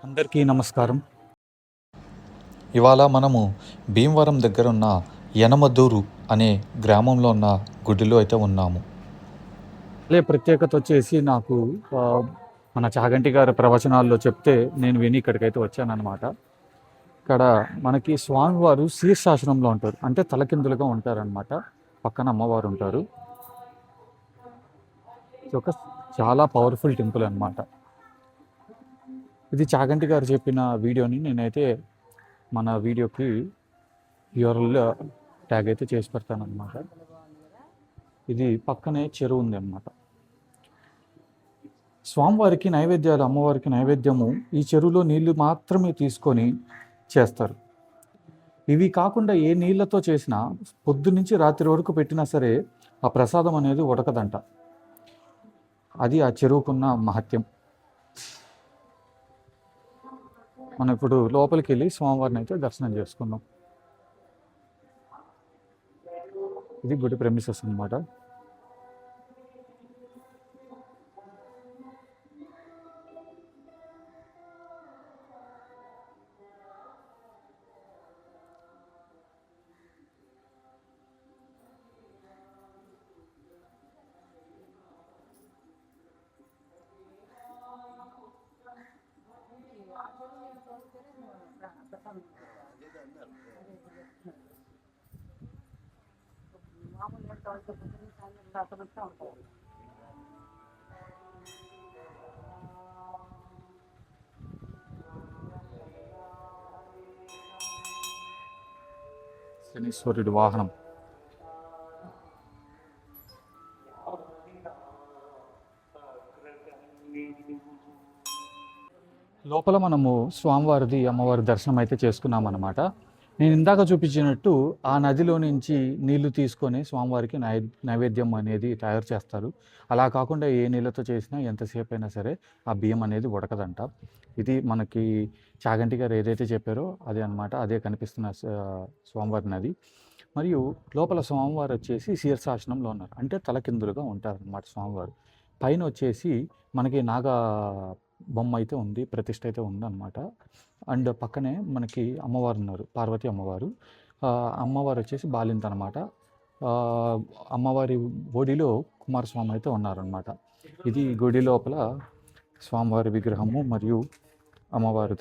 అందరికీ నమస్కారం. ఇవాళ మనము భీమవరం దగ్గర ఉన్న యనమదూరు అనే గ్రామంలో ఉన్న గుడిలో అయితే ఉన్నాము. ప్రత్యేకత వచ్చేసి నాకు మన చాగంటి గారి ప్రవచనాల్లో చెప్తే నేను విని ఇక్కడికైతే వచ్చానన్నమాట. ఇక్కడ మనకి స్వామివారు శీర్షాసనంలో ఉంటారు, అంటే తలకిందులుగా ఉంటారనమాట. పక్కన అమ్మవారు ఉంటారు. ఇది ఒక చాలా పవర్ఫుల్ టెంపుల్ అనమాట. ఇది చాగంటి గారు చెప్పిన వీడియోని నేనైతే మన వీడియోకి యూఆర్ఎల్ ట్యాగ్ అయితే చేసి పెడతాను అనమాట. ఇది పక్కనే చెరువు ఉంది అన్నమాట. స్వామివారికి నైవేద్యాలు, అమ్మవారికి నైవేద్యము ఈ చెరువులో నీళ్లు మాత్రమే తీసుకొని చేస్తారు. ఇవి కాకుండా ఏ నీళ్ళతో చేసినా పొద్దు నుంచి రాత్రి వరకు పెట్టినా సరే ఆ ప్రసాదం అనేది ఉడకదంట. అది ఆ చెరువుకున్న మహత్యం. మనం ఇప్పుడు లోపలికి వెళ్ళి స్వామివారిని అయితే దర్శనం చేసుకుందాం. ఇది గుడి ప్రెమిసెస్ అన్నమాట. శనీశ్వరుడి వాహనం. లోపల మనము స్వామివారిది, అమ్మవారి దర్శనం అయితే చేసుకున్నాం అన్నమాట. నేను ఇందాక చూపించినట్టు ఆ నదిలో నుంచి నీళ్లు తీసుకొని స్వామివారికి నైవేద్యం అనేది తయారు చేస్తారు. అలా కాకుండా ఏ నీళ్ళతో చేసినా ఎంతసేపు అయినా సరే ఆ బియ్యం అనేది ఉడకదంట. ఇది మనకి చాగంటి గారు ఏదైతే చెప్పారో అదే అనమాట. అదే కనిపిస్తున్న స్వామివారి నది. మరియు లోపల స్వామివారు వచ్చేసి శీర్షాసనంలో ఉన్నారు, అంటే తలకిందులుగా ఉంటారనమాట స్వామివారు. పైన వచ్చేసి మనకి నాగా బొమ్మ అయితే ఉంది, ప్రతిష్ఠ అయితే ఉందన్నమాట. అండ్ పక్కనే మనకి అమ్మవారు ఉన్నారు, పార్వతి అమ్మవారు. అమ్మవారు వచ్చేసి బాలింత అనమాట. అమ్మవారి ఒడిలో కుమారస్వామి అయితే ఉన్నారనమాట. ఇది గుడి లోపల స్వామివారి విగ్రహము మరియు అమ్మవారి